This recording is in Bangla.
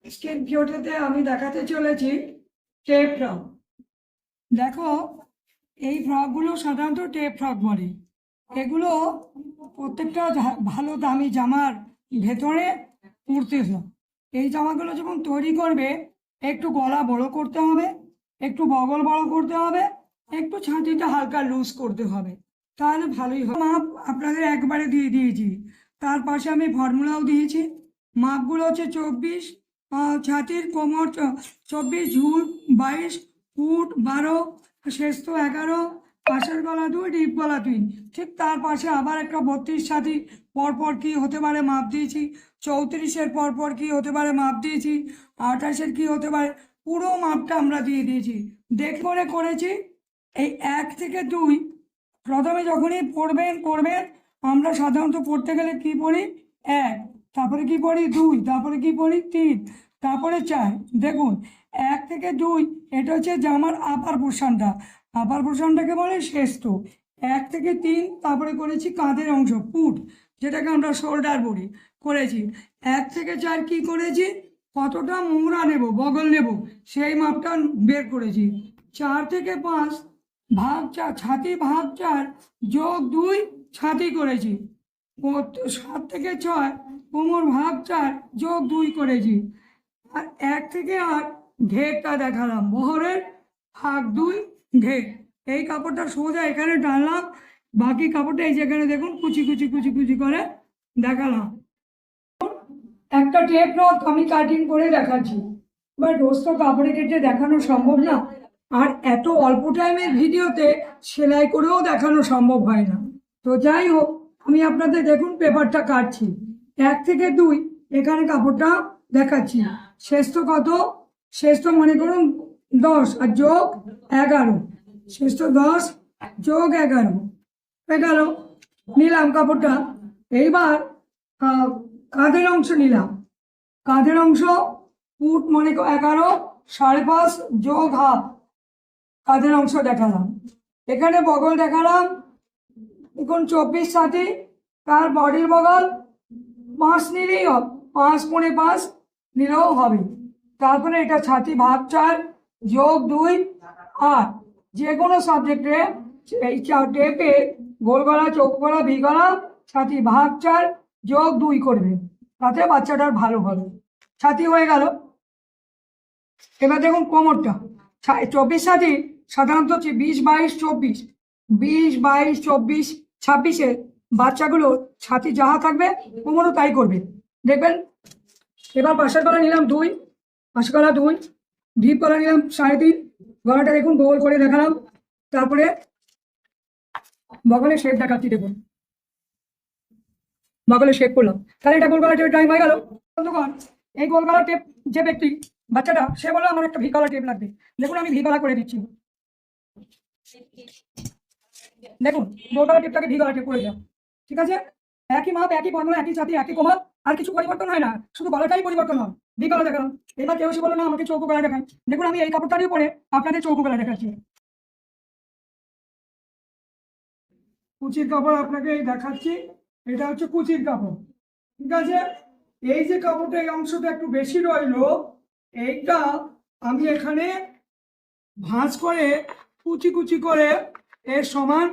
আজকের ভিডিওটাতে আমি দেখাতে চলেছি টেপ ফ্রক। দেখো, এই ফ্রকগুলো সাধারণত টেপ ফ্রক বলে। এগুলো প্রত্যেকটা ভালো দামি জামার ভেতরে পরতে হয়। এই জামাগুলো যখন তৈরি করবে, একটু গলা বড় করতে হবে, একটু বগল বড় করতে হবে, একটু ছাতিটা হালকা লুজ করতে হবে, তাহলে ভালোই হবে। মাপ আপনাদের একবারে দিয়ে দিয়েছি, তার পাশে আমি ফর্মুলাও দিয়েছি। মাপগুলো হচ্ছে 24, ছাতির কোমর 24, ঝুল 22, ফুট 12, শেস্ত 11, পাশের গলা 2, ডিপ গলা 3। ঠিক তার পাশে আবার একটা 32 ছাতি পরপর কি হতে পারে মাপ দিয়েছি, 34-এর পরপর কি হতে পারে মাপ দিয়েছি, 28-এর কি হতে পারে, পুরো মাপটা আমরা দিয়ে দিয়েছি। দেখে করে করেছি। এই 1 থেকে 2 প্রথমে যখনই পড়বেন আমরা সাধারণত পড়তে গেলে কি পড়ি? 1, তারপরে কি পড়ি? 2, তারপরে কি পড়ি? 3, তারপরে 4। দেখুন, 1 থেকে 2 এটা হচ্ছে জামার আপার পোর্শনটা। আপার পোর্শনটাকে বলে শেস্ত। 1 থেকে 3 তারপরে করেছি কাঁধের অংশ, পুট, যেটাকে আমরা শোল্ডার বলি, করেছি। 1 থেকে 4 কি করেছি? কতটা মোহরা নেব, বগল নেব, সেই মাপটা বের করেছি। 4 থেকে 5 ভাগ 4, ছাতি ভাগ 4 যোগ 2 ছাতি করেছি। 7 থেকে 6 কোমর ভাগ 4 যোগ 2 করেছি। আর 1 থেকে 8 ঘেরটা দেখালাম, বহরের ভাগ 2 ঘের। এই কাপড়টা সোজা এখানে টানলাম, বাকি কাপড়টা এই যেখানে দেখুন কুচি কুচি কুচি কুচি করে দেখালাম। একটা টেপ ফ্রক আমি কাটিং করে দেখাচ্ছি। এবার রোজ তো কাপড়ে কেটে দেখানো সম্ভব না, আর এত অল্প টাইমের ভিডিওতে সেলাই করেও দেখানো সম্ভব হয় না। তো যাই হোক, আমি আপনাদের দেখুন পেপারটা কাটছি। 1 থেকে 2 এখানে কাপড়টা দেখাচ্ছি। শেষ তো কত? শেষ তো মনে করুন 10 আর যোগ 11, শেষ তো 10 যোগ 11 হয়ে গেল। নিলাম কাপড়টা। এইবার কাঁধের অংশ নিলাম। কাঁধের অংশ ফুট মনে 11, 5.5 যোগ হাফ কাঁধের অংশ দেখালাম। এখানে বগল দেখালাম, দেখুন 24 ছাতি, তার বডির বগল 5 নিলেই হবে, 5.5 নিলেও হবে। তারপরে এটা ছাতি ভাগ 4 যোগ 2, আর যে কোনো সাবজেক্টে এই টেপে গোল গলা, চৌক গলা, ভি গলা, ছাতি ভাগ 4 যোগ 2 করবে, তাতে বাচ্চাটার ভালো হবে। ছাতি হয়ে গেল। এবার দেখুন কোমরটা। 24 ছাতি সাধারণত 20, 22, 24, 20, 22, 24, 26-এ বাচ্চাগুলোর ছাতি যাহা থাকবে কোমরও তাই করবে, দেখবেন। এবার পাশের গলা নিলাম 2, পাশের গলা 2, ডিপ গলা নিলাম 3.5, গলাটা দেখুন গোল করে দেখালাম। তারপরে বগলের শেপ দেখাচ্ছি, দেখুন বগলের শেপ করলাম। তাহলে এটা গোল গলা টেপ টাইম হয়ে গেল। বন্ধুগণ, এই গোল গলা টেপ যে ব্যক্তি, বাচ্চাটা, সে বললো আমার একটা ভি গলা টেপ লাগবে। দেখুন আমি ভি গলা করে দিচ্ছি। দেখুন গোল গলা টেপটাকে ভি গলা টেপ করে দিলাম। ঠিক আছে, একই মাপ, একই ফর্মুলা, একই ছাতি, একই কোমর, আর কিছু পরিবর্তন হয় না, শুধু গলাটাই পরিবর্তন হয়। ভি গলা দেখালাম। এবার কেউ এসে বললো না আমাকে চৌকো গলা দেখায়। দেখুন আমি এই কাপড়টারই উপরে আপনাদের চৌকো গলা দেখাচ্ছি। কুচির কাপড় আপনাকে দেখাচ্ছি। এটা হচ্ছে কুচির কাপড়। ঠিক আছে, এই যে কাপড়টা, এই অংশটা একটু বেশি রইলো, এইটা আমি এখানে ভাঁজ করে কুচি কুচি করে এর সমান